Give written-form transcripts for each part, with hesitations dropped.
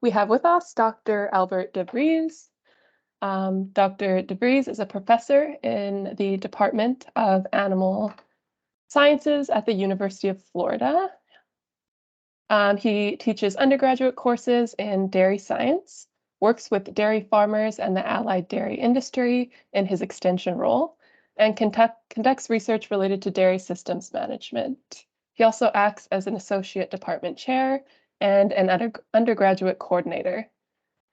We have with us Dr. Albert de Vries. Dr. de Vries is a professor in the Department of Animal Sciences at the University of Florida. He teaches undergraduate courses in dairy science, works with dairy farmers and the allied dairy industry in his extension role, and conducts research related to dairy systems management. He also acts as an associate department chair and an undergraduate coordinator.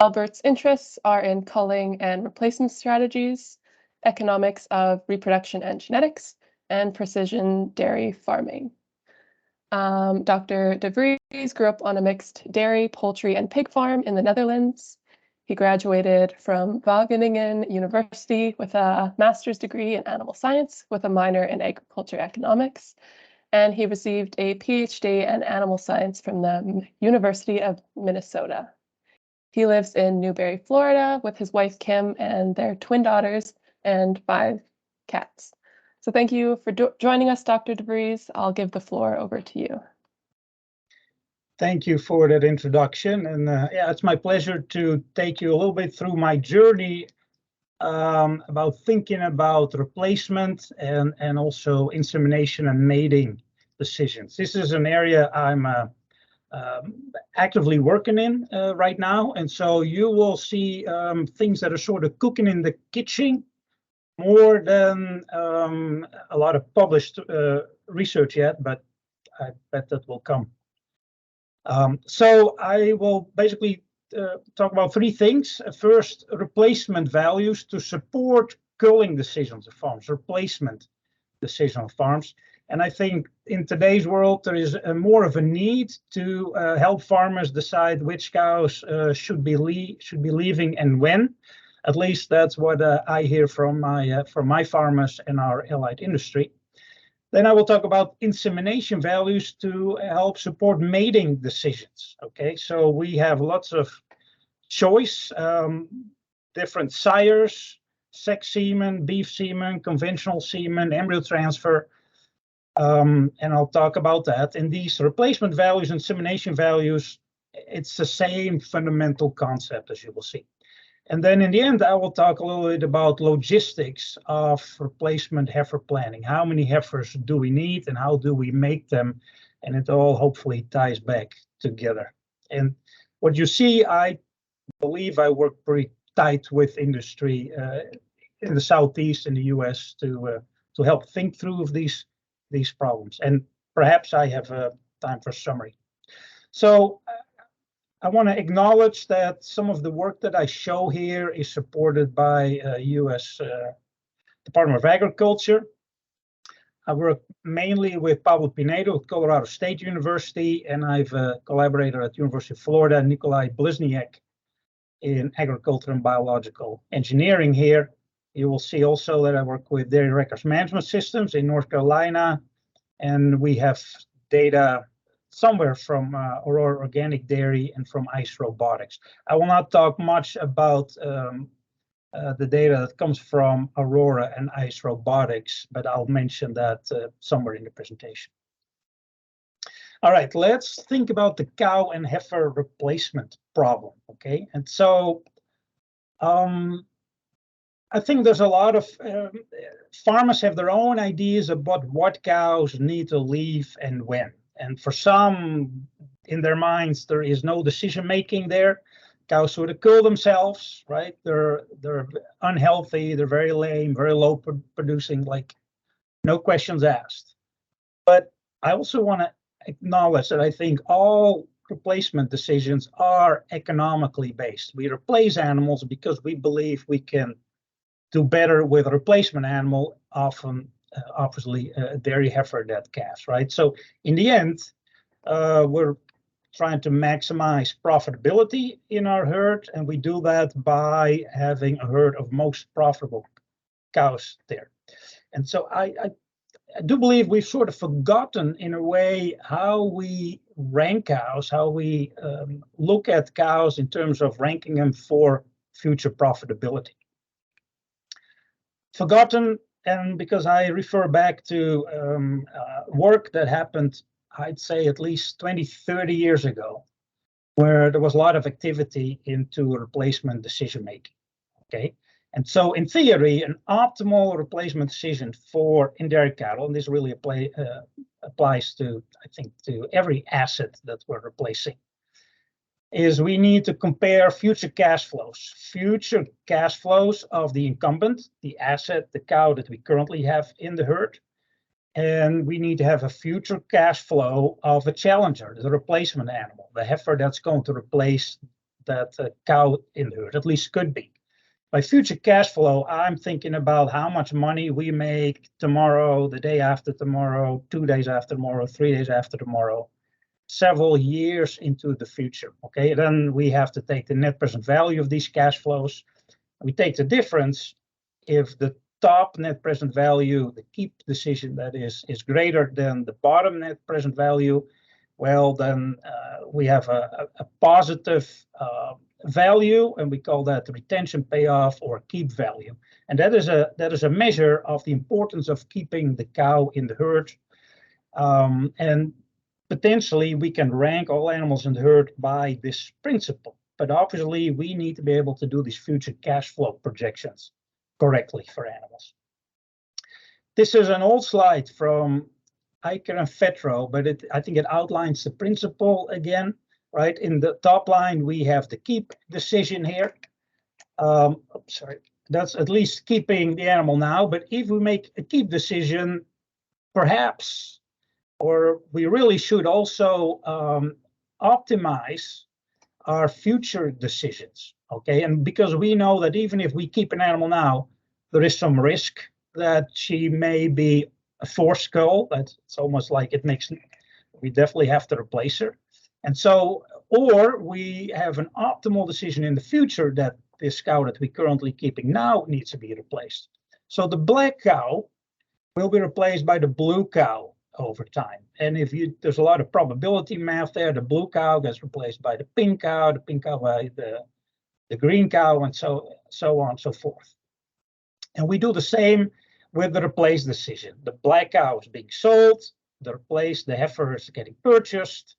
Albert's interests are in culling and replacement strategies, economics of reproduction and genetics, and precision dairy farming. Dr. de Vries grew up on a mixed dairy, poultry, and pig farm in the Netherlands. He graduated from Wageningen University with a master's degree in animal science with a minor in agriculture economics. And he received a PhD in animal science from the University of Minnesota. He lives in Newberry, Florida with his wife, Kim, and their twin daughters and 5 cats. So thank you for joining us, Dr. de Vries. I'll give the floor over to you. Thank you for that introduction. And yeah, it's my pleasure to take you a little bit through my journey about thinking about replacement and also insemination and mating decisions. This is an area I'm actively working in right now. And so you will see things that are sort of cooking in the kitchen more than a lot of published research yet, but I bet that will come. So I will basically talk about 3 things. First, replacement values to support culling decisions of farms, replacement decision of farms. And I think in today's world, there is more of a need to help farmers decide which cows should be leaving and when. At least that's what I hear from my farmers and our allied industry. Then I will talk about insemination values to help support mating decisions. Okay, so we have lots of choice, different sires, sex semen, beef semen, conventional semen, embryo transfer, and I'll talk about that. And these replacement values, insemination values, it's the same fundamental concept, as you will see. And then in the end, I will talk a little bit about logistics of replacement heifer planning. How many heifers do we need and how do we make them? And it all hopefully ties back together. And what you see, I believe I work pretty tight with industry in the Southeast in the US to help think through of these problems. And perhaps I have time for summary. So I want to acknowledge that some of the work that I show here is supported by US Department of Agriculture. I work mainly with Pablo Pinedo at Colorado State University, and I've collaborated at University of Florida, Nikolai Blizniak in agriculture and biological engineering here. You will see also that I work with Dairy Records Management Systems in North Carolina, and we have data somewhere from Aurora Organic Dairy and from ICE Robotics. I will not talk much about the data that comes from Aurora and ICE Robotics, but I'll mention that somewhere in the presentation. All right, let's think about the cow and heifer replacement problem, okay? And so I think there's a lot of farmers have their own ideas about what cows need to leave and when. And for some, in their minds, there is no decision making there. Cows sort of kill themselves, right? They're unhealthy, they're very lame, very low producing, like no questions asked. But I also want to acknowledge that I think all replacement decisions are economically based. We replace animals because we believe we can do better with a replacement animal, often obviously a dairy heifer that calves, right? So in the end, we're trying to maximize profitability in our herd, and we do that by having a herd of most profitable cows there. And so I do believe we've sort of forgotten in a way how we rank cows, how we look at cows in terms of ranking them for future profitability. Forgotten, and because I refer back to work that happened, I'd say at least 20, 30 years ago. where there was a lot of activity into replacement decision making. Okay, and so in theory, an optimal replacement decision for in dairy cattle, and this really applies to, I think, to every asset that we're replacing, is we need to compare future cash flows of the incumbent, the asset, the cow that we currently have in the herd, and we need to have a future cash flow of a challenger, the replacement animal, the heifer that's going to replace that cow in the herd, at least could be. By future cash flow, I'm thinking about how much money we make tomorrow, the day after tomorrow, 2 days after tomorrow, 3 days after tomorrow, several years into the future. Okay, then we have to take the net present value of these cash flows. We take the difference. If the top net present value, the keep decision that is greater than the bottom net present value, well, then we have a positive value, and we call that the retention payoff or keep value. And that is a measure of the importance of keeping the cow in the herd. And potentially we can rank all animals in the herd by this principle. But obviously we need to be able to do these future cash flow projections correctly for animals. This is an old slide from Eicher and Fetro, but I think it outlines the principle again. Right, in the top line, we have the keep decision here. Sorry, that's at least keeping the animal now. But if we make a keep decision, perhaps, or we really should also optimize our future decisions. Okay, and because we know that even if we keep an animal now, there is some risk that she may be a forced cull. It's almost like we definitely have to replace her. And so, or we have an optimal decision in the future that this cow that we're currently keeping now needs to be replaced. So the black cow will be replaced by the blue cow over time. And there's a lot of probability math there. The blue cow gets replaced by the pink cow by the green cow, and so on and so forth. And we do the same with the replace decision. The black cow is being sold, the heifer is getting purchased.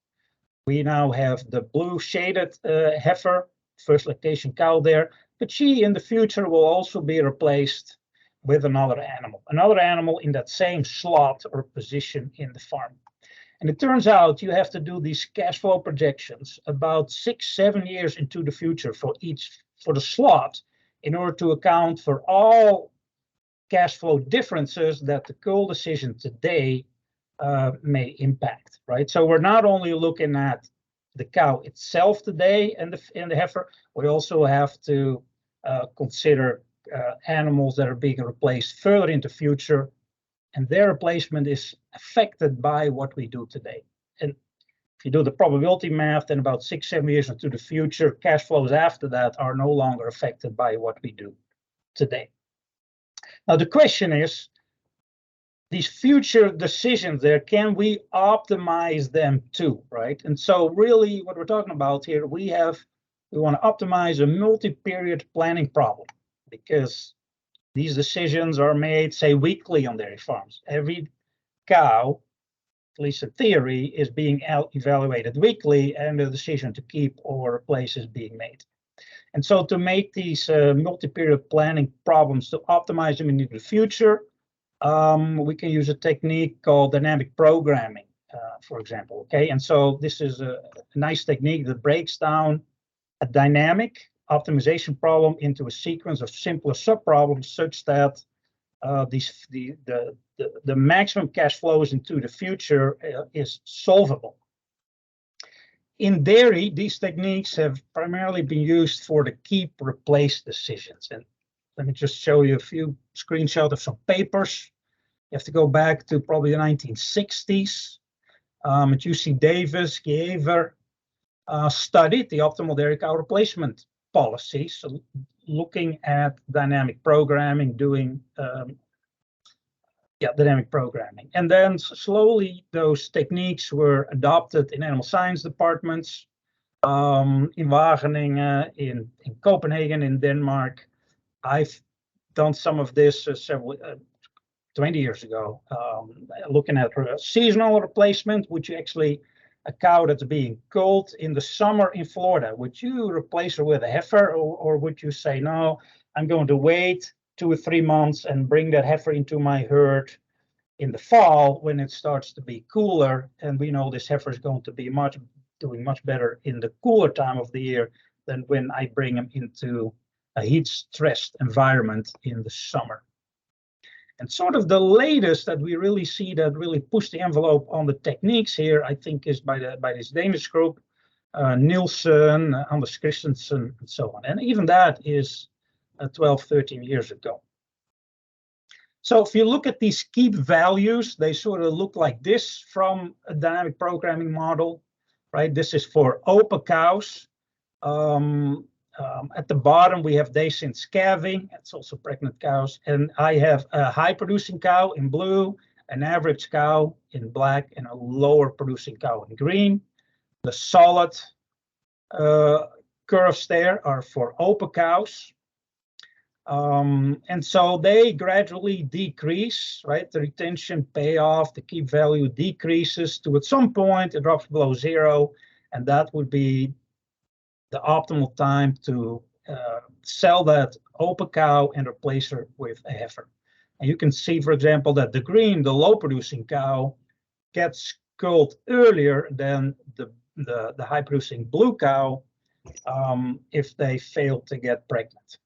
We now have the blue shaded heifer, first lactation cow there, but she in the future will also be replaced with another animal in that same slot or position in the farm. And it turns out you have to do these cash flow projections about 6-7 years into the future for the slot in order to account for all cash flow differences that the cull decision today may impact, right? So we're not only looking at the cow itself today and the heifer, we also have to consider animals that are being replaced further into future, and their replacement is affected by what we do today. And if you do the probability math, then about 6-7 years into the future, cash flows after that are no longer affected by what we do today. Now the question is, these future decisions there, can we optimize them too, right? And so really what we're talking about here, we want to optimize a multi-period planning problem, because these decisions are made, say, weekly on dairy farms. Every cow, at least in theory, is being evaluated weekly, and the decision to keep or replace is being made. And so to make these multi-period planning problems, to optimize them into the future, we can use a technique called dynamic programming, for example. Okay, and so this is a nice technique that breaks down a dynamic optimization problem into a sequence of simpler subproblems, such that the maximum cash flows into the future is solvable. In dairy, these techniques have primarily been used for the keep replace decisions. And let me just show you a few screenshots of some papers. You have to go back to probably the 1960s. At UC Davis, Giever studied the optimal dairy cow replacement policy, so looking at dynamic programming, doing dynamic programming. And then slowly those techniques were adopted in animal science departments, in Wageningen, in Copenhagen, in Denmark. I've done some of this 20 years ago, looking at seasonal replacement, which you actually a cow that's being culled in the summer in Florida, would you replace her with a heifer, or would you say, no, I'm going to wait 2 or 3 months and bring that heifer into my herd in the fall when it starts to be cooler, and we know this heifer is going to be doing much better in the cooler time of the year than when I bring him into a heat-stressed environment in the summer. And sort of the latest that we really see that really pushed the envelope on the techniques here, I think, is by this Danish group, Nielsen, Anders Christensen, and so on. And even that is 12, 13 years ago. So if you look at these keep values, they sort of look like this from a dynamic programming model, right? This is for OPA cows. At the bottom, we have days since calving. It's also pregnant cows. And I have a high producing cow in blue, an average cow in black, and a lower producing cow in green. The solid curves there are for OPA cows. And so they gradually decrease, right? The retention payoff, the keep value decreases to at some point it drops below 0, and that would be the optimal time to sell that OPA cow and replace her with a heifer. And you can see, for example, that the green, the low producing cow, gets culled earlier than the high producing blue cow if they fail to get pregnant.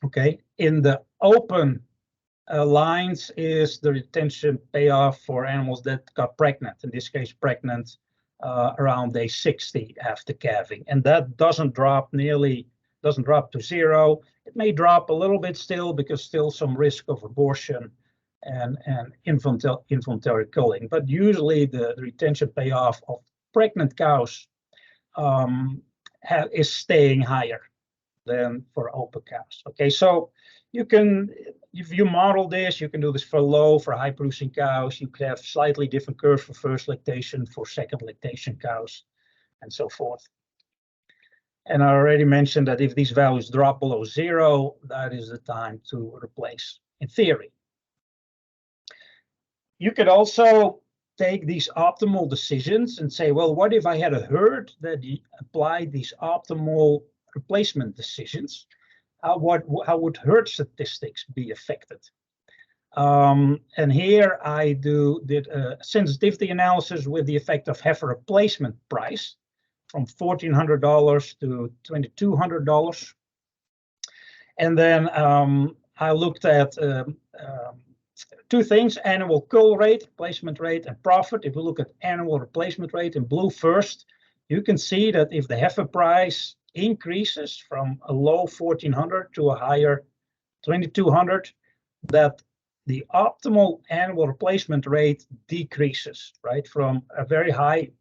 Okay, in the open lines is the retention payoff for animals that got pregnant, in this case pregnant around day 60 after calving, and that doesn't drop to 0. It may drop a little bit still because still some risk of abortion and involuntary culling, but usually the retention payoff of pregnant cows is staying higher than for OPA cows. Okay, so you can, if you model this, you can do this for low, for high producing cows. You can have slightly different curves for first lactation, for second lactation cows, and so forth. And I already mentioned that if these values drop below 0, that is the time to replace, in theory. You could also take these optimal decisions and say, well, what if I had a herd that applied these optimal replacement decisions? How would herd statistics be affected? And here I did a sensitivity analysis with the effect of heifer replacement price from $1,400 to $2,200. And then I looked at 2 things: annual cull rate, replacement rate, and profit. If we look at annual replacement rate in blue first, you can see that if the heifer price increases from a low 1,400 to a higher 2,200, that the optimal annual replacement rate decreases, right, from a very high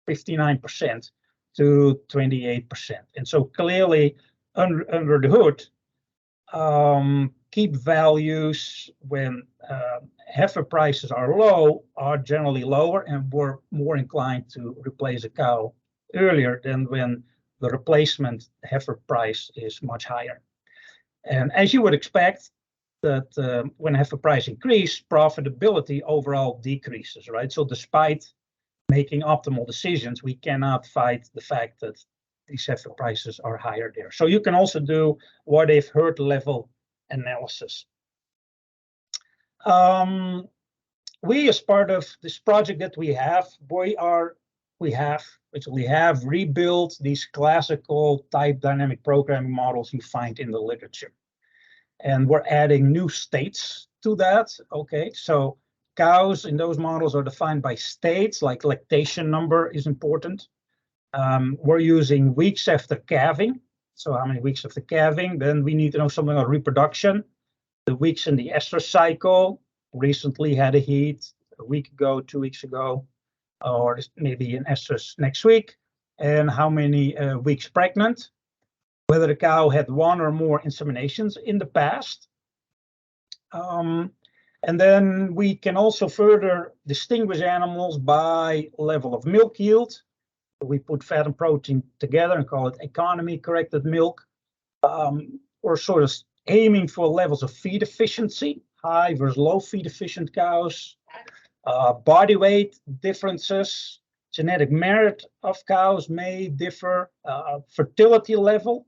59% to 28%. And so clearly under the hood, keep values when heifer prices are low are generally lower, and we're more inclined to replace a cow earlier than when the replacement heifer price is much higher. And as you would expect, that when heifer price increase, profitability overall decreases, right? So despite making optimal decisions, we cannot fight the fact that these heifer prices are higher there. So you can also do what if herd level analysis. We, as part of this project that we have rebuilt these classical type dynamic programming models you find in the literature. And we're adding new states to that. Okay, so cows in those models are defined by states, like lactation number is important. We're using weeks after calving. So how many weeks after calving? Then we need to know something about reproduction. The weeks in the estrus cycle. Recently had a heat a week ago, 2 weeks ago, or maybe an estrus next week. And how many weeks pregnant. Whether the cow had 1 or more inseminations in the past. And then we can also further distinguish animals by level of milk yield. We put fat and protein together and call it economy corrected milk. We're sort of aiming for levels of feed efficiency, high versus low feed efficient cows, body weight differences, genetic merit of cows may differ, fertility level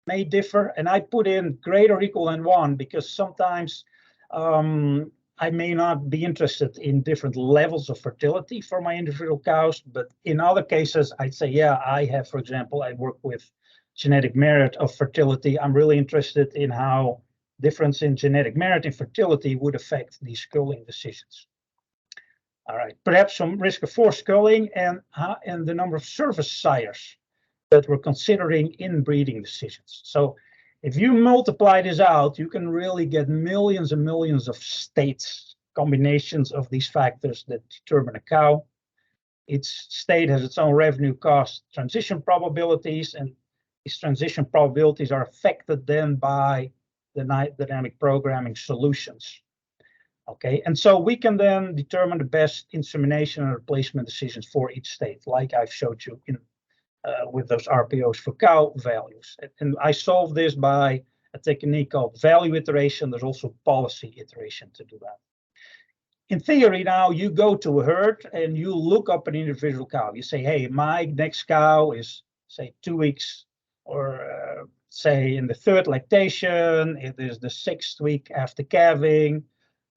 may differ, and I put in greater or equal than 1 because sometimes I may not be interested in different levels of fertility for my individual cows, but in other cases, I'd say, yeah, I have, for example, I work with genetic merit of fertility. I'm really interested in how difference in genetic merit and fertility would affect these culling decisions. All right, perhaps some risk of forced culling and the number of service sires that we're considering in breeding decisions. So if you multiply this out, you can really get millions and millions of states, combinations of these factors that determine a cow. Each state has its own revenue, cost, transition probabilities, and these transition probabilities are affected then by the dynamic programming solutions. Okay, and so we can then determine the best insemination and replacement decisions for each state, like I've showed you in with those RPOs for cow values. And I solve this by a technique called value iteration. There's also policy iteration to do that. In theory, now you go to a herd and you look up an individual cow. You say, hey, my next cow is, say, 2 weeks, or say in the 3rd lactation, it is the 6th week after calving.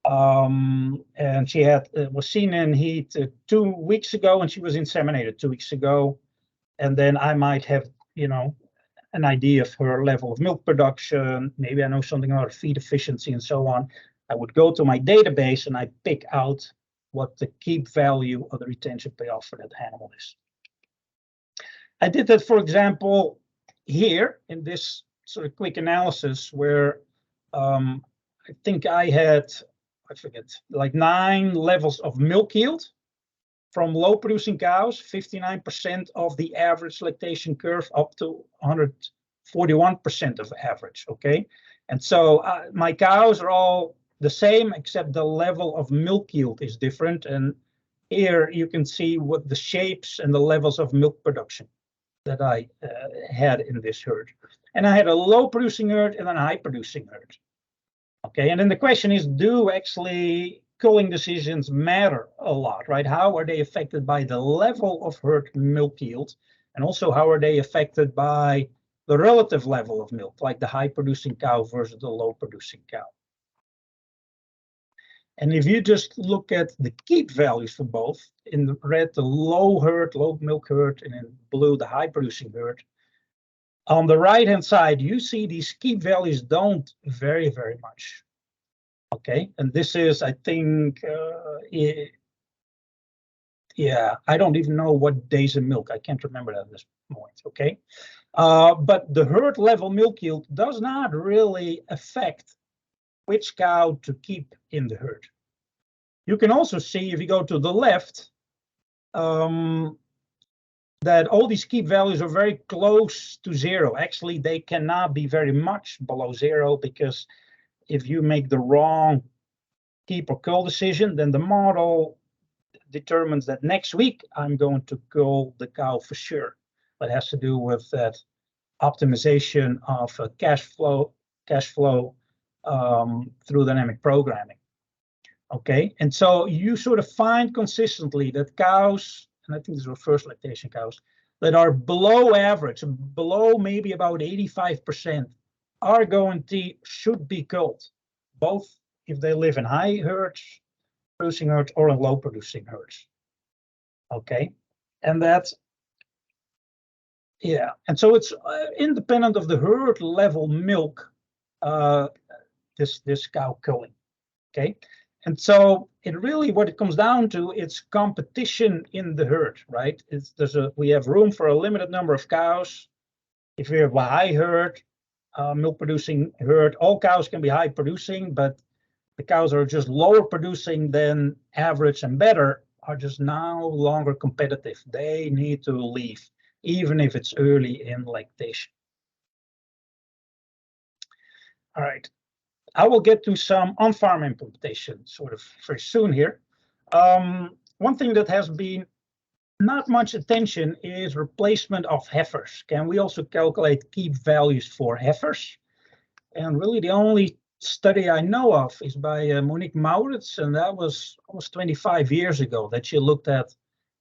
And she was seen in heat 2 weeks ago, and she was inseminated 2 weeks ago. And then I might have, an idea of her level of milk production. Maybe I know something about feed efficiency and so on. I would go to my database and I pick out what the keep value of the retention payoff for that animal is. I did that, for example, here in this sort of quick analysis where I think I had, I forget, like 9 levels of milk yield from low producing cows, 59% of the average lactation curve up to 141% of average, okay? And so my cows are all the same, except the level of milk yield is different. And here you can see what the shapes and the levels of milk production that I had in this herd. And I had a low producing herd and then a high producing herd. Okay, and then the question is, do actually culling decisions matter a lot, right? How are they affected by the level of herd milk yield? And also, how are they affected by the relative level of milk, like the high producing cow versus the low producing cow? And if you just look at the keep values for both, in the red, the low milk herd, and in blue, the high producing herd, on the right-hand side, you see these keep values don't vary very much. Okay, and this is, I think, yeah, I don't even know what days of milk. I can't remember that at this point, okay? But the herd level milk yield does not really affect which cow to keep in the herd. You can also see, if you go to the left, that all these keep values are very close to 0. Actually, they cannot be very much below 0, because if you make the wrong keep or cull decision, then the model determines that next week I'm going to cull the cow for sure. That has to do with that optimization of cash flow through dynamic programming. Okay, and so you sort of find consistently that cows, and I think these were first lactation cows, that are below average, below maybe about 85%, are going to, should be culled, both if they live in high herds, producing herds, or in low producing herds. Okay, and that's, yeah, and so it's independent of the herd level milk, this cow culling. Okay, and so it really, what it comes down to, it's competition in the herd, right? We have room for a limited number of cows. If we have a high herd, milk producing herd, all cows can be high producing, but the cows are just lower producing than average and better are just no longer competitive. They need to leave, even if it's early in lactation. All right. I will get to some on-farm implementation sort of very soon here. One thing that has been not much attention is replacement of heifers. Can we also calculate keep values for heifers? And really the only study I know of is by Monique Maurits, and that was almost 25 years ago that she looked at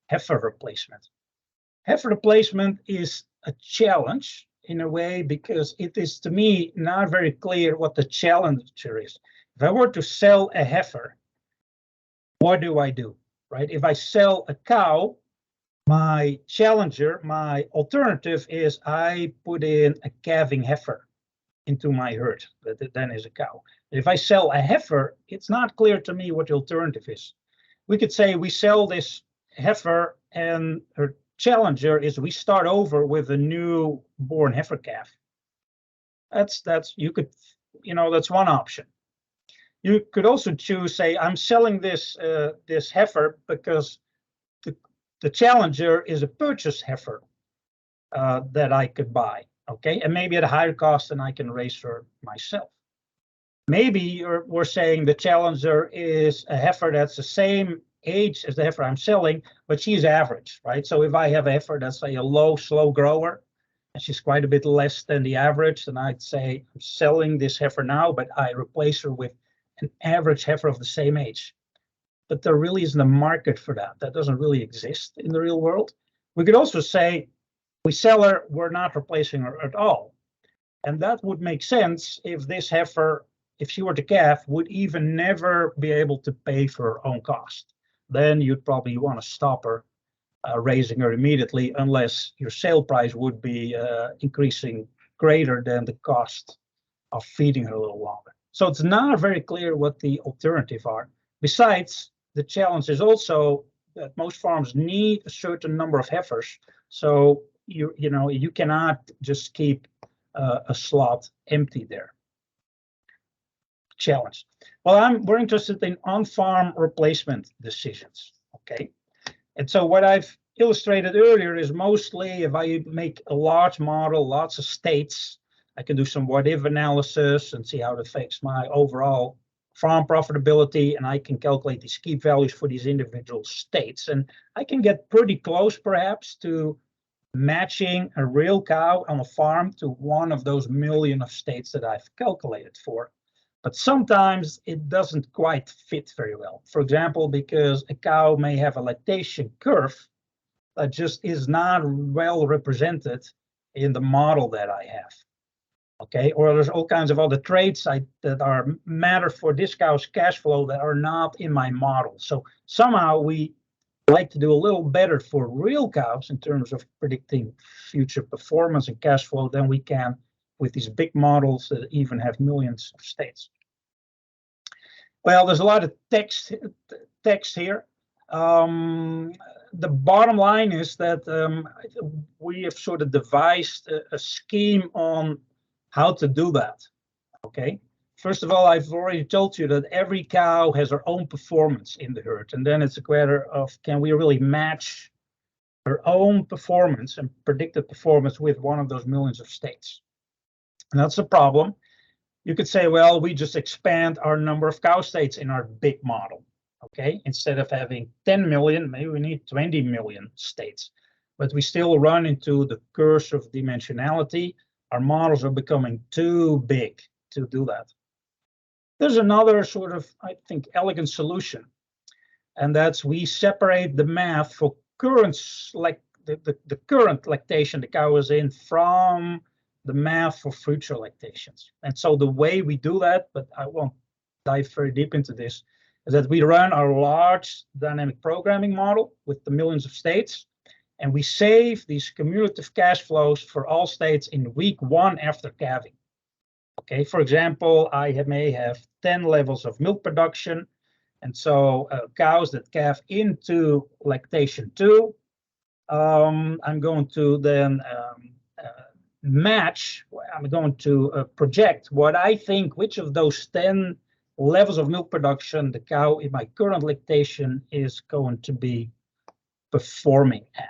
heifer replacement. Heifer replacement is a challenge in a way because it is, to me, not very clear what the challenger is. If I were to sell a heifer, what do I do, right? If I sell a cow, my challenger, my alternative is I put in a calving heifer into my herd that then is a cow. If I sell a heifer, it's not clear to me what the alternative is. We could say we sell this heifer and her challenger is we start over with a new born heifer calf. That's you could, that's one option. You could also choose, say, I'm selling this this heifer because the challenger is a purchase heifer that I could buy, okay, and maybe at a higher cost than I can raise her myself. Maybe we're saying the challenger is a heifer that's the same age as the heifer I'm selling, but she's average, right? So if I have a heifer that's, say, a low, slow grower, and she's quite a bit less than the average, then I'd say I'm selling this heifer now, but I replace her with an average heifer of the same age. But there really isn't a market for that. That doesn't really exist in the real world. We could also say we sell her, we're not replacing her at all. And that would make sense if this heifer, if she were to calf, would even never be able to pay for her own cost. Then you'd probably want to stop her raising her immediately, unless your sale price would be increasing greater than the cost of feeding her a little longer. So it's not very clear what the alternatives are. Besides, the challenge is also that most farms need a certain number of heifers. So you cannot just keep a slot empty there. Challenge. Well, we're interested in on-farm replacement decisions. Okay, and so what I've illustrated earlier is mostly if I make a large model, lots of states, I can do some what-if analysis and see how it affects my overall farm profitability, and I can calculate these key values for these individual states. And I can get pretty close, perhaps, to matching a real cow on a farm to one of those million of states that I've calculated for. But sometimes it doesn't quite fit very well. For example, because a cow may have a lactation curve that just is not well represented in the model that I have. Okay, or there's all kinds of other traits that matter for this cow's cash flow that are not in my model. So somehow we like to do a little better for real cows in terms of predicting future performance and cash flow than we can with these big models that even have millions of states. Well, there's a lot of text here. The bottom line is that we have sort of devised a scheme on how to do that. Okay. First of all, I've already told you that every cow has her own performance in the herd, and then it's a matter of can we really match her own performance and predicted performance with one of those millions of states. And that's a problem. You could say, well, we just expand our number of cow states in our big model. Okay, instead of having 10 million, maybe we need 20 million states. But we still run into the curse of dimensionality. Our models are becoming too big to do that. There's another sort of, I think, elegant solution, and that's we separate the math for currents, like the current lactation the cow is in, from the math for future lactations. And so the way we do that, but I won't dive very deep into this, is that we run our large dynamic programming model with the millions of states, and we save these cumulative cash flows for all states in week 1 after calving. Okay, for example, I may have 10 levels of milk production, and so cows that calve into lactation 2, I'm going to then match, I'm going to project what I think, which of those 10 levels of milk production the cow in my current lactation is going to be performing at.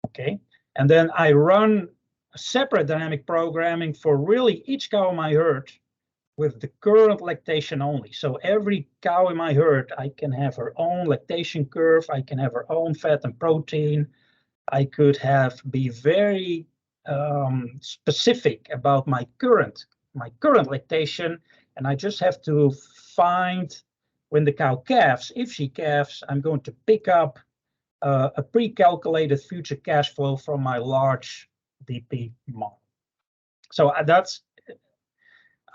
Okay, and then I run separate dynamic programming for really each cow in my herd with the current lactation only. So every cow in my herd, I can have her own lactation curve, I can have her own fat and protein, I could be very specific about my current lactation, and I just have to find when the cow calves. If she calves, I'm going to pick up a pre-calculated future cash flow from my large DP model. So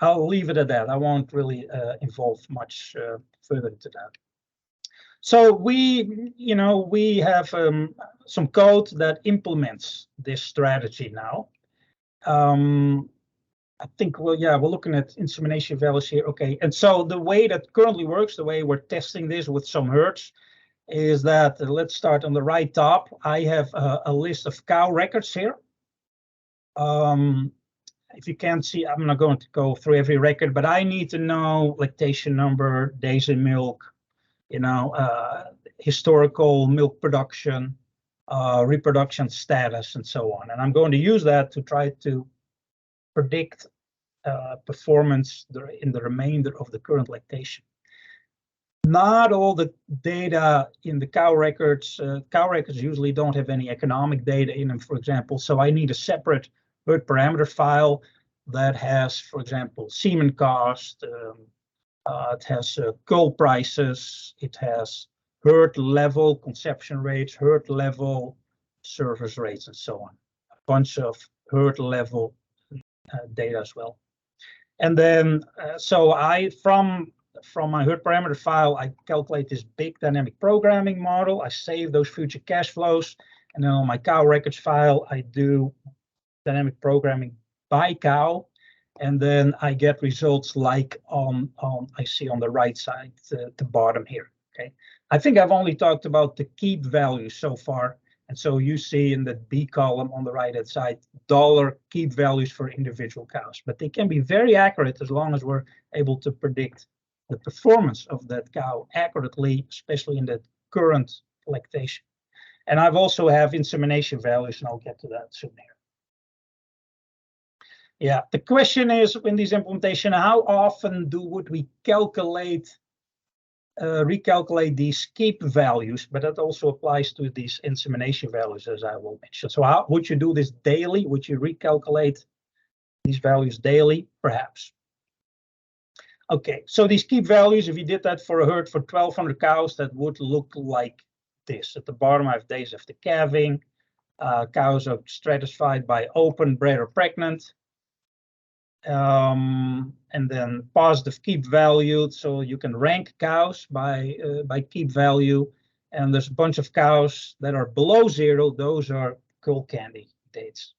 I'll leave it at that. I won't really involve much further into that. So we have some code that implements this strategy now. I think, well, yeah, we're looking at insemination values here. Okay, and so the way that currently works, the way we're testing this with some herds, is that let's start on the right top. I have a list of cow records here. If you can't see, I'm not going to go through every record, but I need to know lactation number, days in milk, historical milk production, reproduction status, and so on. And I'm going to use that to try to predict performance in the remainder of the current lactation. Not all the data in the cow records usually don't have any economic data in them, for example. So I need a separate herd parameter file that has, for example, semen cost, it has cull prices, it has herd level conception rates, herd level service rates, and so on. A bunch of herd level data as well. And then, so from my herd parameter file, I calculate this big dynamic programming model. I save those future cash flows. And then on my cow records file, I do dynamic programming by cow. And then I get results like I see on the right side, the bottom here. Okay. I think I've only talked about the keep values so far. And so you see in the B column on the right-hand side, dollar keep values for individual cows. But they can be very accurate as long as we're able to predict the performance of that cow accurately, especially in the current lactation. And I've also have insemination values, and I'll get to that soon here. Yeah, the question is in this implementation, how often would we calculate, recalculate these keep values? But that also applies to these insemination values, as I will mention. So how would you do this daily? Would you recalculate these values daily? Perhaps. Okay, so these keep values, if you did that for a herd for 1,200 cows, that would look like this. At the bottom, I have days after calving. Cows are stratified by open, bred, or pregnant. And then positive keep value, so you can rank cows by keep value. And there's a bunch of cows that are below 0. Those are cull candy dates.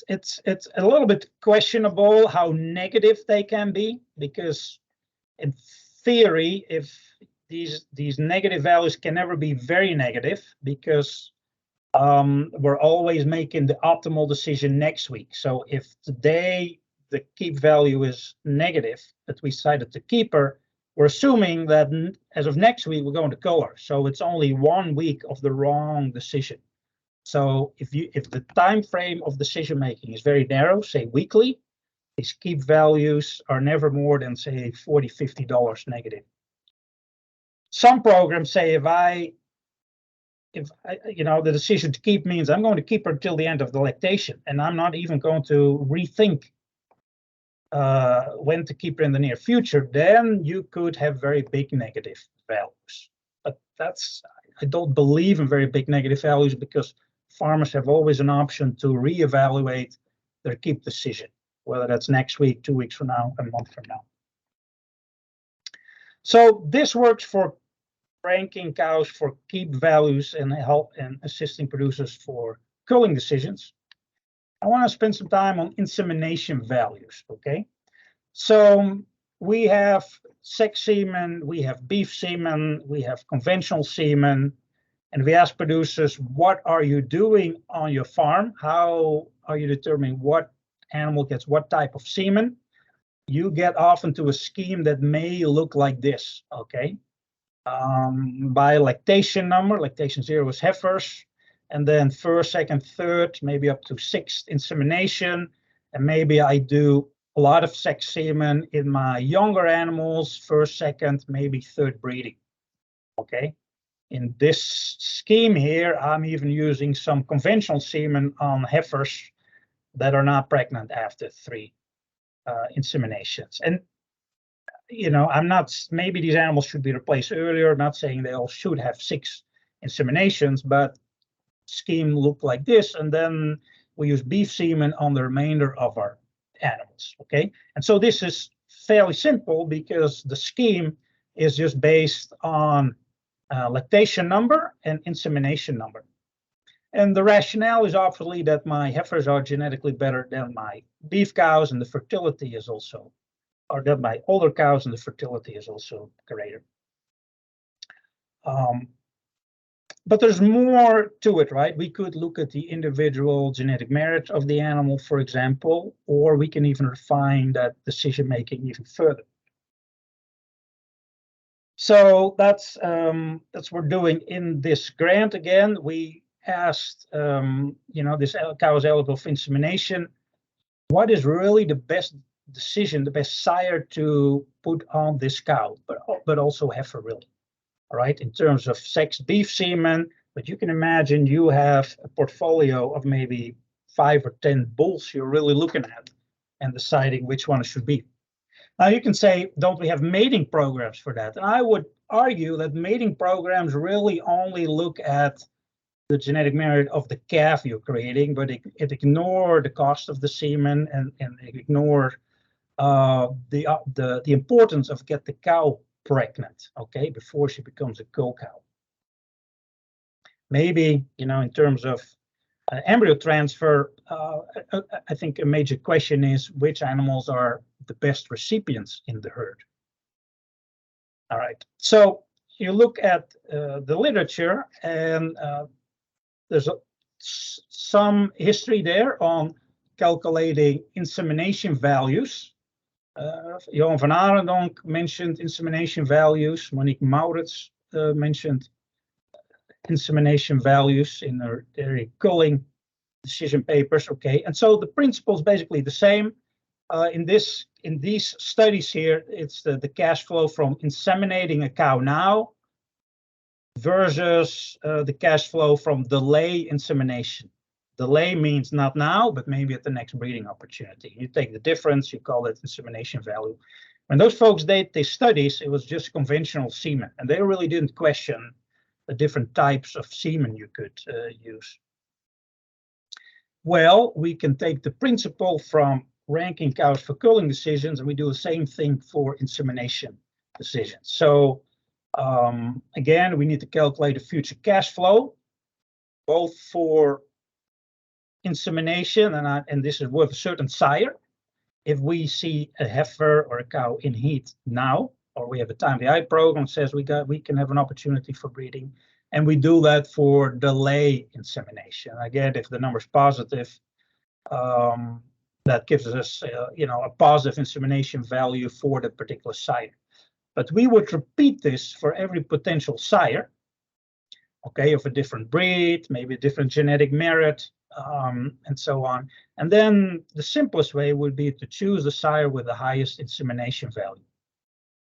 It's a little bit questionable how negative they can be, because in theory, if these negative values can never be very negative, because we're always making the optimal decision next week. So if today the keep value is negative, but we decided to keep her, we're assuming that as of next week we're going to cull her. So it's only 1 week of the wrong decision. So if the time frame of decision making is very narrow, say weekly, these keep values are never more than, say, $40, $50 negative. Some programs say if the decision to keep means I'm going to keep her till the end of the lactation, and I'm not even going to rethink when to keep her in the near future, then you could have very big negative values. But I don't believe in very big negative values, because farmers have always an option to reevaluate their keep decision, whether that's next week, 2 weeks from now, a month from now. So this works for ranking cows for keep values and help and assisting producers for culling decisions. I want to spend some time on insemination values. Okay, so we have sex semen, we have beef semen, we have conventional semen, and we ask producers, what are you doing on your farm? How are you determining what animal gets what type of semen? You get often to a scheme that may look like this. Okay. By lactation number, lactation 0 is heifers, and then first, second, third, maybe up to 6th insemination, and maybe I do a lot of sex semen in my younger animals, first, second, maybe third breeding. Okay, in this scheme here, I'm even using some conventional semen on heifers that are not pregnant after 3 inseminations. And I'm not, maybe these animals should be replaced earlier. Not saying they all should have 6 inseminations, but scheme look like this. And then we use beef semen on the remainder of our animals. Okay. And so this is fairly simple because the scheme is just based on lactation number and insemination number. And the rationale is obviously that my heifers are genetically better than my beef cows, and the fertility is also, or that my older cows and the fertility is also greater. But there's more to it, right? We could look at the individual genetic merit of the animal, for example, or we can even refine that decision making even further. So that's what we're doing in this grant. Again, we asked, this cow is eligible for insemination. What is really the best decision, the best sire to put on this cow, but also heifer, really? All right, in terms of sex, beef semen, but you can imagine you have a portfolio of maybe 5 or 10 bulls you're really looking at and deciding which one it should be. Now you can say, don't we have mating programs for that? And I would argue that mating programs really only look at the genetic merit of the calf you're creating, but it ignore the cost of the semen and ignore the importance of get the cow pregnant, okay, before she becomes a cull cow. Maybe, in terms of embryo transfer, I think a major question is which animals are the best recipients in the herd. All right, so you look at the literature, and there's some history there on calculating insemination values. Johan van Arendonk mentioned insemination values. Monique Maurits mentioned insemination values in their culling decision papers. Okay, and so the principle is basically the same. In these studies here, it's the cash flow from inseminating a cow now versus the cash flow from delay insemination. Delay means not now, but maybe at the next breeding opportunity. You take the difference, you call it insemination value. When those folks did these studies, it was just conventional semen, and they really didn't question the different types of semen you could use. Well, we can take the principle from ranking cows for culling decisions, and we do the same thing for insemination decisions. So again, we need to calculate the future cash flow, both for insemination, and this is with a certain sire. If we see a heifer or a cow in heat now, or we have a timely eye program that says we can have an opportunity for breeding, and we do that for delay insemination. Again, if the number is positive, that gives us a positive insemination value for the particular sire. But we would repeat this for every potential sire, okay, of a different breed, maybe a different genetic merit, and so on. And then the simplest way would be to choose the sire with the highest insemination value.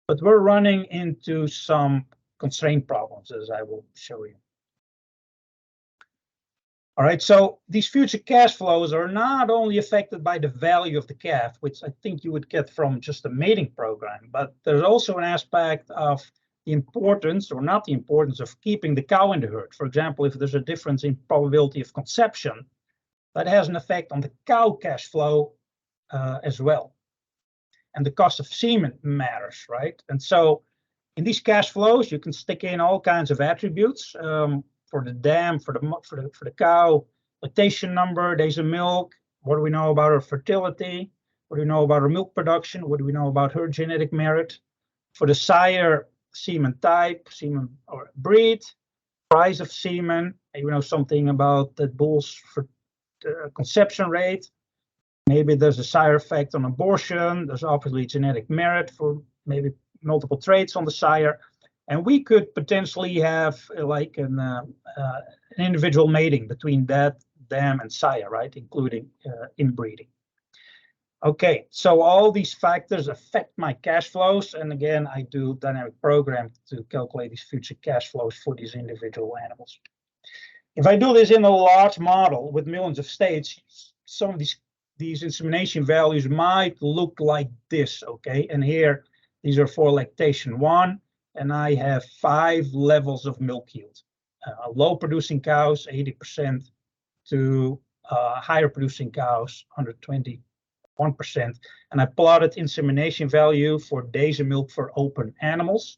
But we're running into some constraint problems, as I will show you. All right, so these future cash flows are not only affected by the value of the calf, which I think you would get from just a mating program, but there's also an aspect of the importance or not the importance of keeping the cow in the herd. For example, if there's a difference in probability of conception, that has an effect on the cow cash flow as well. And the cost of semen matters, right? And so in these cash flows, you can stick in all kinds of attributes for the dam, for the cow, lactation number, days of milk. What do we know about her fertility? What do we know about her milk production? What do we know about her genetic merit? For the sire, semen type, semen or breed, price of semen. And you know something about the bull's conception rate. Maybe there's a sire effect on abortion. There's obviously genetic merit for maybe multiple traits on the sire. And we could potentially have like an individual mating between that dam and sire, right? Including inbreeding. Okay, so all these factors affect my cash flows. And again, I do dynamic program to calculate these future cash flows for these individual animals. If I do this in a large model with millions of states, some of these insemination values might look like this, okay? And here These are for lactation 1, and I have 5 levels of milk yield. Low producing cows, 80%, to higher producing cows, 121%. And I plotted insemination value for days of milk for open animals.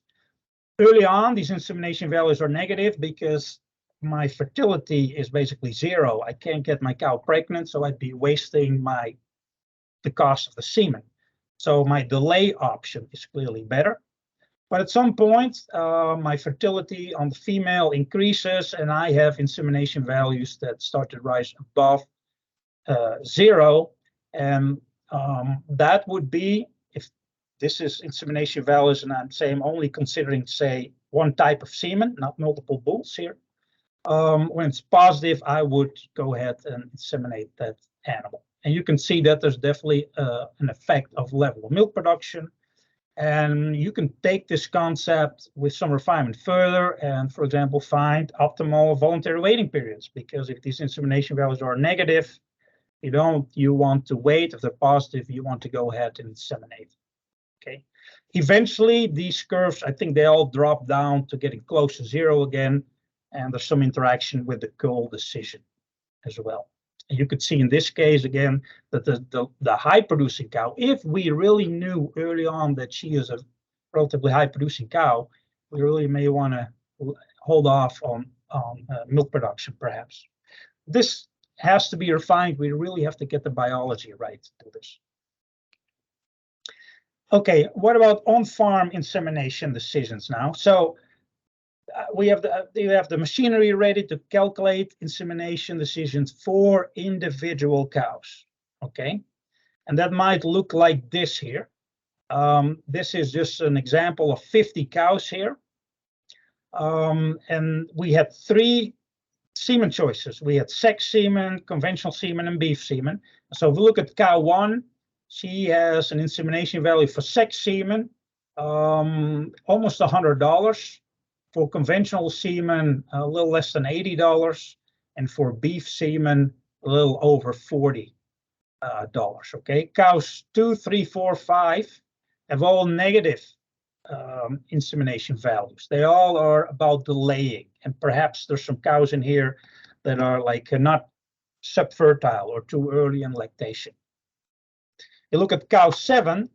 Early on, these insemination values are negative because my fertility is basically 0. I can't get my cow pregnant, so I'd be wasting the cost of the semen. So my delay option is clearly better. But at some point, my fertility on the female increases, and I have insemination values that start to rise above 0. And that would be, if this is insemination values, and I'm saying I'm only considering, say, one type of semen, not multiple bulls here. When it's positive, I would go ahead and inseminate that animal. And you can see that there's definitely an effect of level of milk production. And you can take this concept with some refinement further and, for example, find optimal voluntary waiting periods. Because if these insemination values are negative, you want to wait. If they're positive, you want to go ahead and inseminate. Okay. Eventually, these curves, I think they all drop down to getting close to 0 again. And there's some interaction with the cull decision as well. And you could see in this case again that the high producing cow, if we really knew early on that she is a relatively high producing cow, we really may want to hold off on milk production perhaps. This has to be refined. We really have to get the biology right to do this. Okay, what about on-farm insemination decisions now? So you have the machinery ready to calculate insemination decisions for individual cows, okay? And that might look like this here. This is just an example of 50 cows here. And we had 3 semen choices. We had sex semen, conventional semen, and beef semen. So if we look at cow 1, she has an insemination value for sex semen, almost $100. For conventional semen, a little less than $80, and for beef semen, a little over $40. Okay, cows 2, 3, 4, 5 have all negative insemination values. They all are about delaying, and perhaps there's some cows in here that are like not subfertile or too early in lactation. You look at cow 7.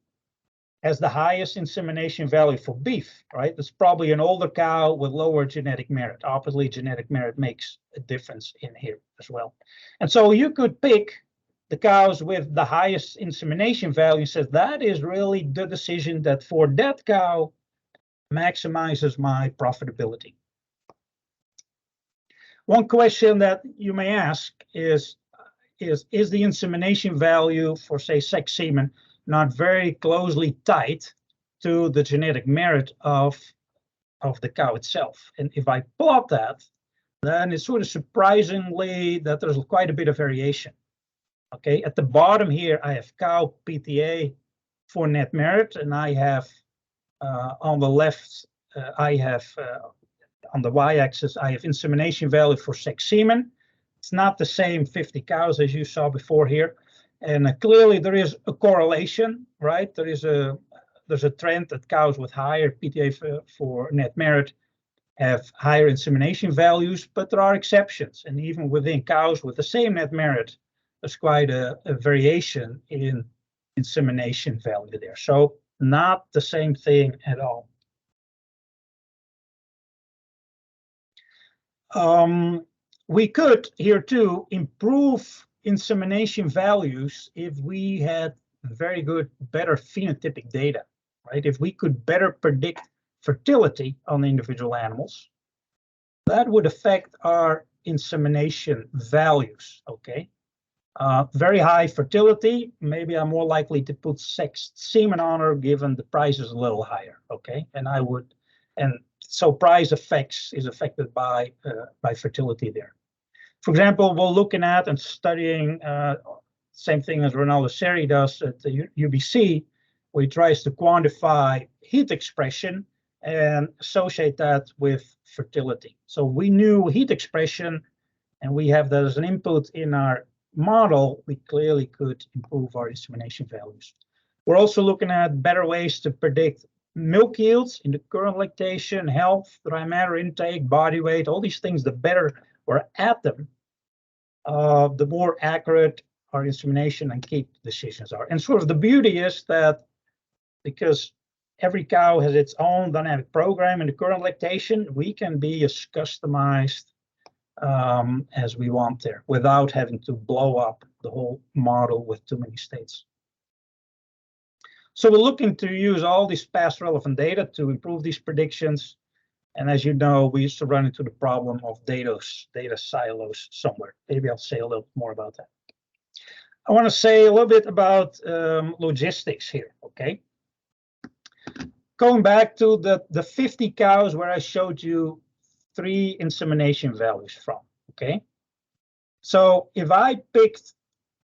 Has the highest insemination value for beef, right? It's probably an older cow with lower genetic merit. Obviously, genetic merit makes a difference in here as well. And so you could pick the cows with the highest insemination value, says that is really the decision that for that cow maximizes my profitability. One question that you may ask is the insemination value for, say, sex semen not very closely tied to the genetic merit of the cow itself? And if I plot that, then it's sort of surprisingly that there's quite a bit of variation. Okay, at the bottom here, I have cow PTA for net merit, and I have on the left, on the y-axis, I have insemination value for sex semen. It's not the same 50 cows as you saw before here. And clearly there is a correlation, right? There's a trend that cows with higher PTA for net merit have higher insemination values, but there are exceptions. And even within cows with the same net merit, there's quite a variation in insemination value there. So not the same thing at all. We could here too improve insemination values if we had very good, better phenotypic data, right? If we could better predict fertility on the individual animals, that would affect our insemination values, okay? Very high fertility, maybe I'm more likely to put sex semen on her given the price is a little higher, okay? And so price is affected by fertility there. For example, we're looking at and studying same thing as Ronaldo Seri does at the UBC, where he tries to quantify heat expression and associate that with fertility. So we knew heat expression, and we have that as an input in our model. We clearly could improve our insemination values. We're also looking at better ways to predict milk yields in the current lactation, health, dry matter intake, body weight, all these things, the better we're at them, the more accurate our insemination and keep decisions are. And sort of the beauty is that because every cow has its own dynamic program in the current lactation, we can be as customized as we want there without having to blow up the whole model with too many states. So we're looking to use all this past relevant data to improve these predictions. And as you know, we used to run into the problem of data silos somewhere. Maybe I'll say a little more about that. I want to say a little bit about logistics here, okay? Going back to the 50 cows where I showed you 3 insemination values from, okay? So if I picked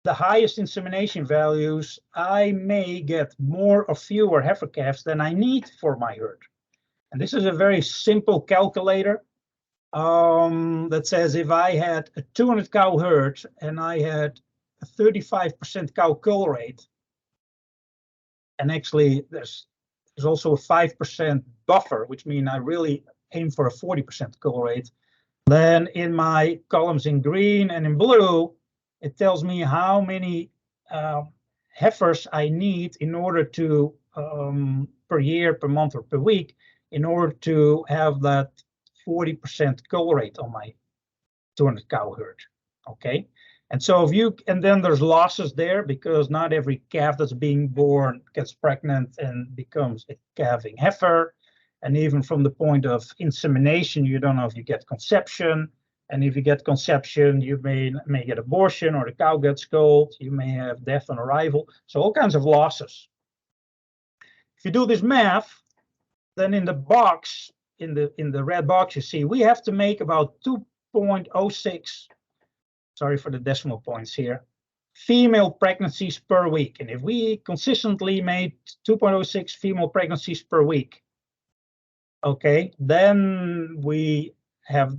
the highest insemination values, I may get more or fewer heifer calves than I need for my herd. And this is a very simple calculator that says if I had a 200 cow herd and I had a 35% cow cull rate, and actually there's also a 5% buffer, which means I really aim for a 40% cull rate, then in my columns in green and in blue, it tells me how many heifers I need in order to, per year, per month, or per week, in order to have that 40% cull rate on my 200 cow herd, okay? And so and then there's losses there because not every calf that's being born gets pregnant and becomes a calving heifer. And even from the point of insemination, you don't know if you get conception. And if you get conception, you may get abortion, or the cow gets culled. You may have death on arrival. So all kinds of losses. If you do this math, then in the box, in the red box, you see we have to make about 2.06. Sorry for the decimal points here, female pregnancies per week. And if we consistently made 2.06 female pregnancies per week, okay, then we have